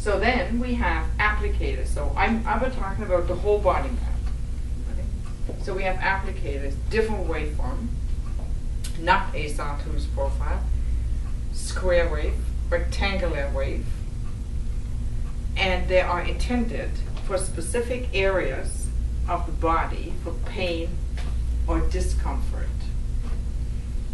So then we have applicators. So I'm talking about the whole body map. Right? So we have applicators, different waveform, not a sawtooth profile, square wave, rectangular wave, and they are intended for specific areas of the body for pain or discomfort.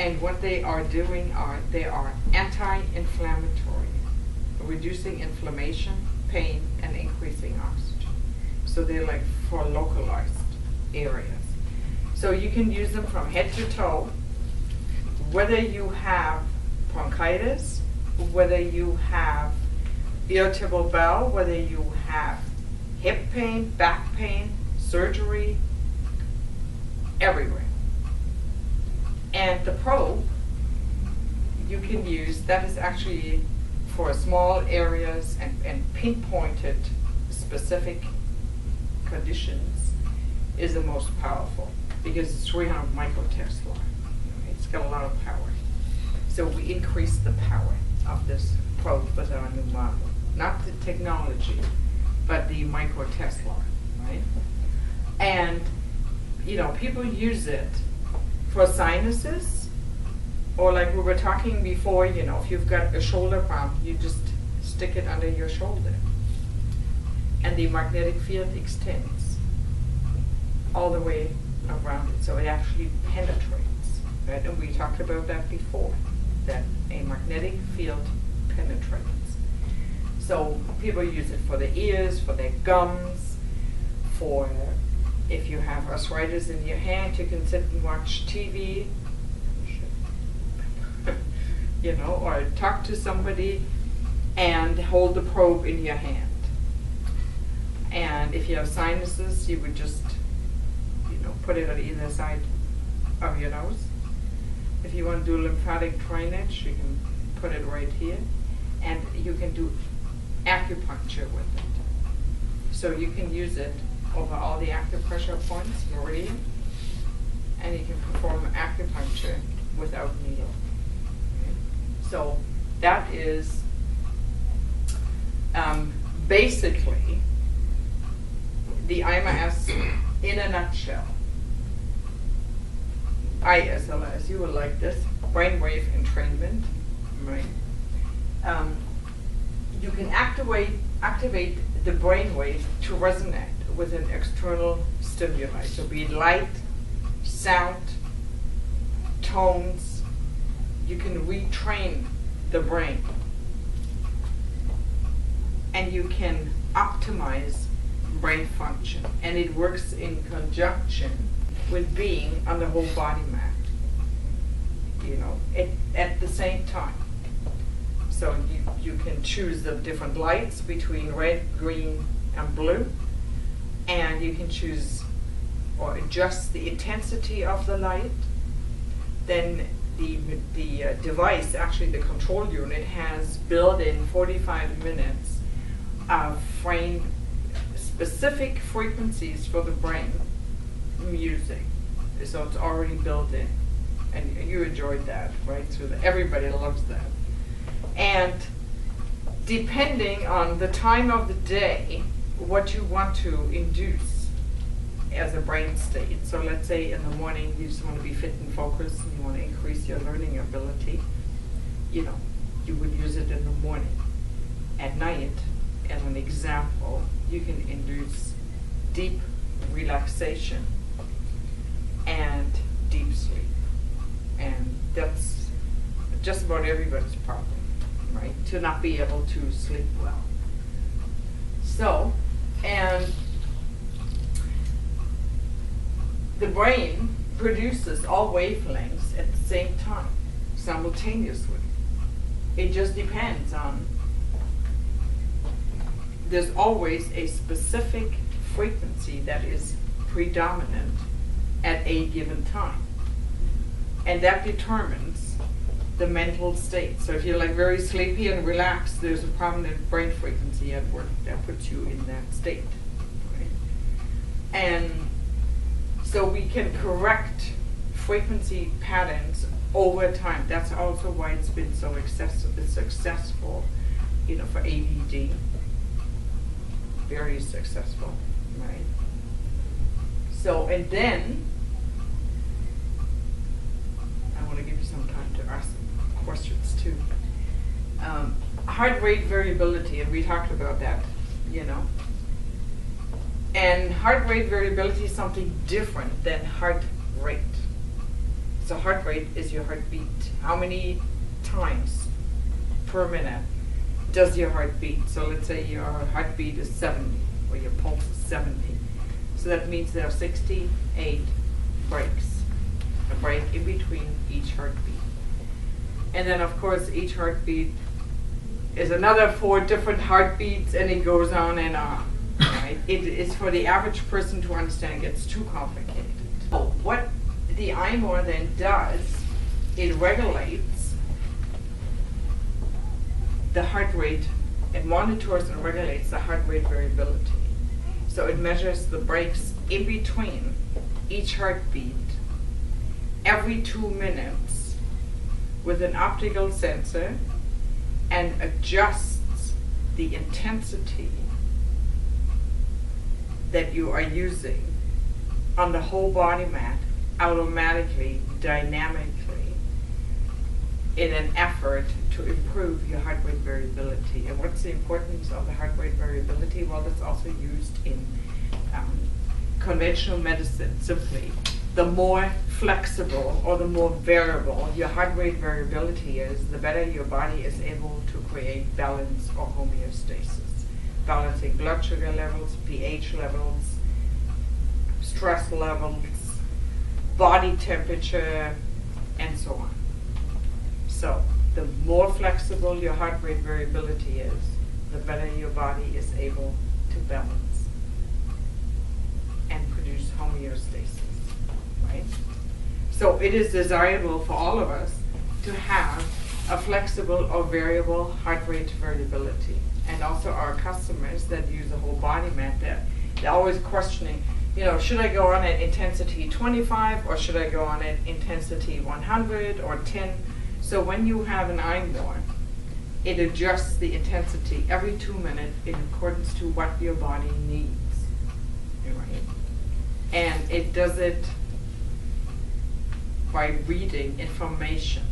And what they are doing they are anti-inflammatory, reducing inflammation, pain, and increasing oxygen. So they're like for localized areas. So you can use them from head to toe, whether you have bronchitis, whether you have irritable bowel, whether you have hip pain, back pain, surgery, everywhere. And the probe you can use, that is actually for small areas and pinpointed specific conditions, is the most powerful because it's 300 microtesla. It's got a lot of power. So we increase the power of this probe with our new model. Not the technology, but the microtesla, right? And, you know, people use it for sinuses, or like we were talking before, you know, if you've got a shoulder problem, you just stick it under your shoulder. And the magnetic field extends all the way around it, so it actually penetrates, right? And we talked about that before, that a magnetic field penetrates. So people use it for their ears, for their gums, for if you have arthritis in your hand, you can sit and watch TV, you know, or talk to somebody and hold the probe in your hand. And if you have sinuses, you would just, you know, put it on either side of your nose. If you want to do lymphatic drainage, you can put it right here. And you can do acupuncture with it. So you can use it over all the acupressure points, meridian, and you can perform acupuncture without needle. Okay? So that is basically the iMRS in a nutshell. ISLS, you will like this, brainwave entrainment, right? You can activate the brainwave to resonate with an external stimuli. So be it light, sound, tones, you can retrain the brain. And you can optimize brain function. And it works in conjunction with being on the whole body map, you know, at the same time. So you can choose the different lights between red, green, and blue, and you can choose or adjust the intensity of the light. Then the device, actually the control unit, has built-in 45 minutes of specific frequencies for the brain music. So it's already built in, and you enjoyed that, right? So everybody loves that. And depending on the time of the day, what you want to induce as a brain state. So let's say in the morning you just want to be fit and focused and you want to increase your learning ability, you know, you would use it in the morning. At night, as an example, you can induce deep relaxation and deep sleep. And that's just about everybody's problem, right? To not be able to sleep well. So, and the brain produces all wavelengths at the same time, simultaneously. It just depends on, there's always a specific frequency that is predominant at a given time. And that determines the mental state. So if you're like very sleepy and relaxed, there's a prominent brain frequency at work that puts you in that state. Right? And so we can correct frequency patterns over time. That's also why it's been so successful, you know, for ADD very successful, right? So, and then, I want to give you some time to ask some questions too. Heart rate variability, and we talked about that, you know. And heart rate variability is something different than heart rate. So heart rate is your heartbeat. How many times per minute does your heart beat? So let's say your heartbeat is 70 or your pulse is 70. So that means there are 68 breaks, a break in between each heartbeat. And then of course each heartbeat is another 4 different heartbeats, and it goes on and on. Right? It is for the average person to understand, it gets too complicated. So what the iMRS then does, it regulates the heart rate. It monitors and regulates the heart rate variability. So it measures the breaks in between each heartbeat every 2 minutes with an optical sensor, and adjusts the intensity that you are using on the whole body mat automatically, dynamically, in an effort to improve your heart rate variability. And what's the importance of the heart rate variability? Well, it's also used in conventional medicine. Simply, the more flexible or the more variable your heart rate variability is, the better your body is able to create balance or homeostasis. Balancing blood sugar levels, pH levels, stress levels, body temperature, and so on. So the more flexible your heart rate variability is, the better your body is able to balance and produce homeostasis, right? So it is desirable for all of us to have a flexible or variable heart rate variability. And also our customers that use a whole body mat, they're always questioning, you know, should I go on at intensity 25 or should I go on at intensity 100 or 10? So when you have an iMRS, it adjusts the intensity every 2 minutes in accordance to what your body needs, right? And it does it by reading information.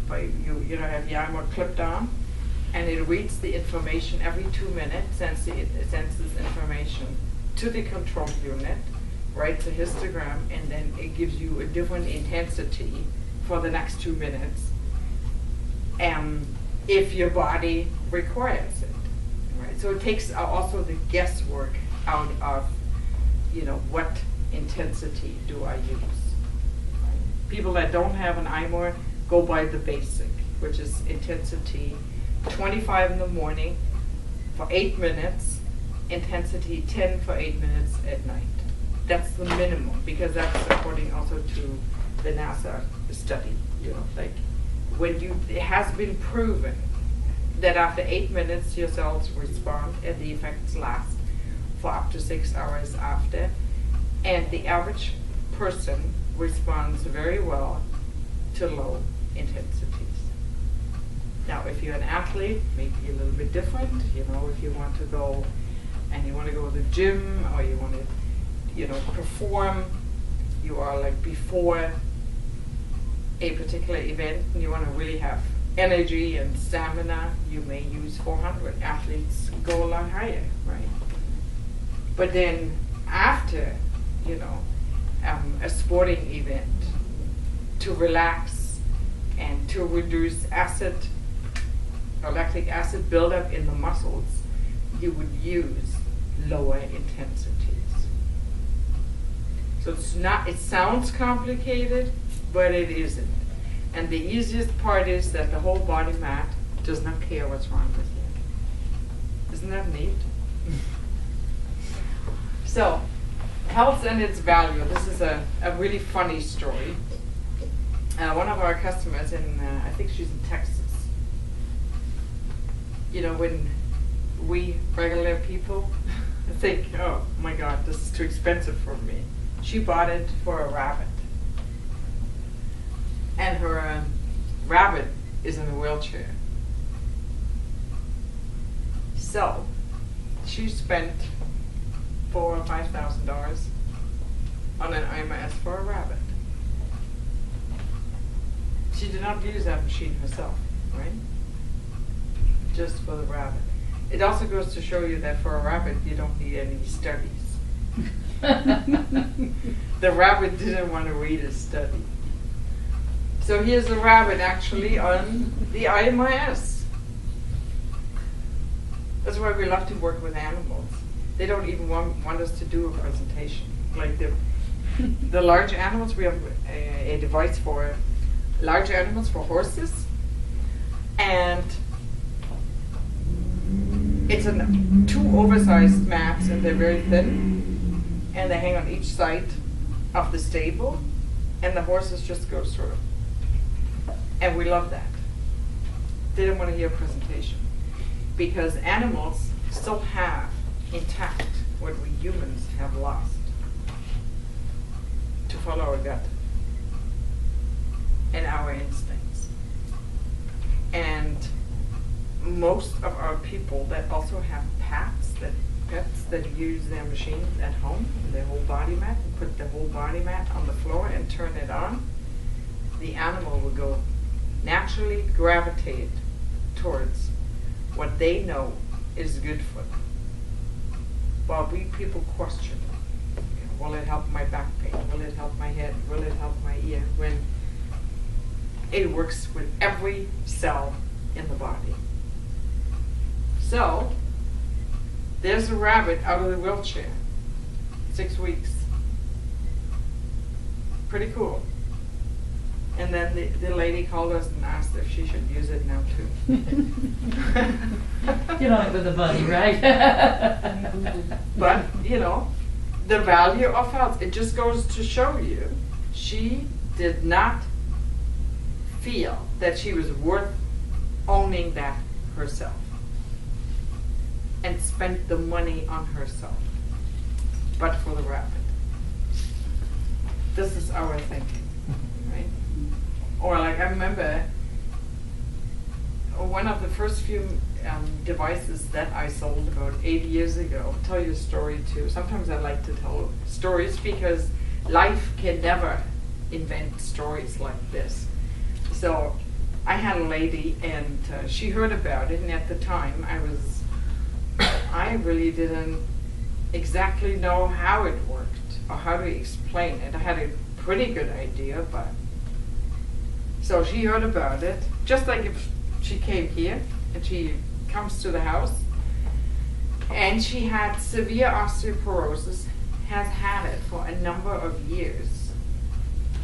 By you know, have the iMRS clipped on, and it reads the information every 2 minutes, sends this information to the control unit, writes a histogram, and then it gives you a different intensity for the next 2 minutes, if your body requires it. Right? So it takes also the guesswork out of, you know, what intensity do I use. Right? People that don't have an iMRS go by the basic, which is intensity 25 in the morning for 8 minutes, intensity 10 for 8 minutes at night. That's the minimum, because that's according also to the NASA study. You know, like it has been proven that after 8 minutes your cells respond and the effects last for up to 6 hours after, and the average person responds very well to low intensities. Now, if you're an athlete, maybe a little bit different. You know, if you want to go and you want to go to the gym, or you want to, you know, perform, you are like before a particular event and you want to really have energy and stamina, you may use 400. Athletes go a lot higher, right? But then after, you know, a sporting event, to relax and to reduce lactic acid buildup in the muscles, you would use lower intensities. So it sounds complicated, but it isn't. And the easiest part is that the whole body mat does not care what's wrong with you. Isn't that neat? So, health and its value. This is a really funny story. One of our customers I think she's in Texas. You know, when we regular people think, oh my God, this is too expensive for me. She bought it for a rabbit. And her rabbit is in a wheelchair. So, she spent $4,000 or $5,000 on an iMRS for a rabbit. She did not use that machine herself, right? Just for the rabbit. It also goes to show you that for a rabbit, you don't need any studies. The rabbit didn't want to read a study. So here's a rabbit actually on the iMRS. That's why we love to work with animals. They don't even want us to do a presentation. Like the large animals, we have a device for large animals, for horses. And it's two oversized mats, and they're very thin. And they hang on each side of the stable. And the horses just go through. And we love that. They didn't want to hear a presentation. Because animals still have intact what we humans have lost. To follow our gut and our instincts. And most of our people that also have pets that use their machines at home, their whole body mat, and put the whole body mat on the floor and turn it on, the animal will go naturally gravitate towards what they know is good for them. While we people question, will it help my back pain? Will it help my head? Will it help my ear? When it works with every cell in the body. So, there's a rabbit out of the wheelchair, 6 weeks. Pretty cool. And then the lady called us and asked if she should use it now too. Get on it with the buddy, right? But, you know, the value of health, it just goes to show you, she did not feel that she was worth owning that herself. And spent the money on herself. But for the rabbit. This is our thinking, right? Or like I remember one of the first few devices that I sold about 8 years ago. I'll tell you a story too. Sometimes I like to tell stories because life can never invent stories like this. So I had a lady and she heard about it, and at the time I really didn't exactly know how it worked or how to explain it. I had a pretty good idea, but so she heard about it, just like if she came here and she comes to the house and she had severe osteoporosis, has had it for a number of years.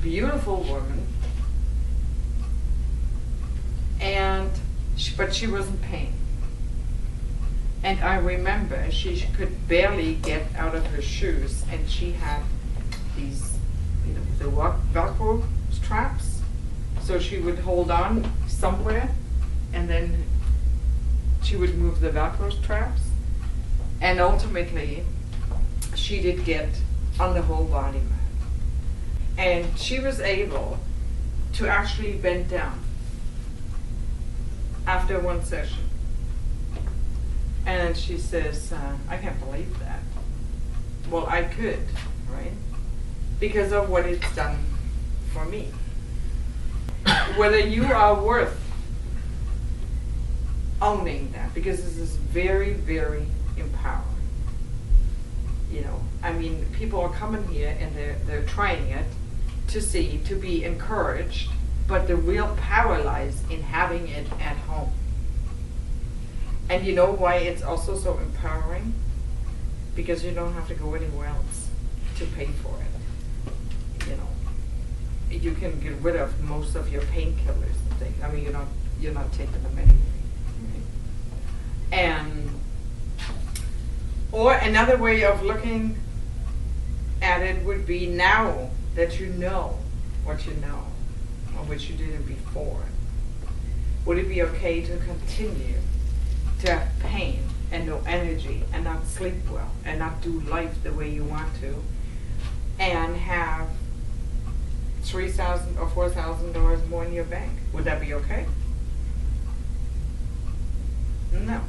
Beautiful woman, but she was in pain. And I remember she could barely get out of her shoes, and she had these, you know, the Velcro straps. So she would hold on somewhere, and then she would move the Velcro straps. And ultimately, she did get on the whole body mat. And she was able to actually bend down after one session. And she says, I can't believe that. Well, I could, right? Because of what it's done for me. Whether you are worth owning that, because this is very, very empowering. You know, I mean, people are coming here and they're trying it to see, to be encouraged, but the real power lies in having it at home. And you know why it's also so empowering? Because you don't have to go anywhere else to pay for it. You know, you can get rid of most of your painkillers and things. I mean, you're not taking them anyway. Right? And or another way of looking at it would be, now that you know what you know, or what you didn't before, would it be okay to continue to have pain and no energy and not sleep well and not do life the way you want to and have $3,000 or $4,000 more in your bank? Would that be okay? No.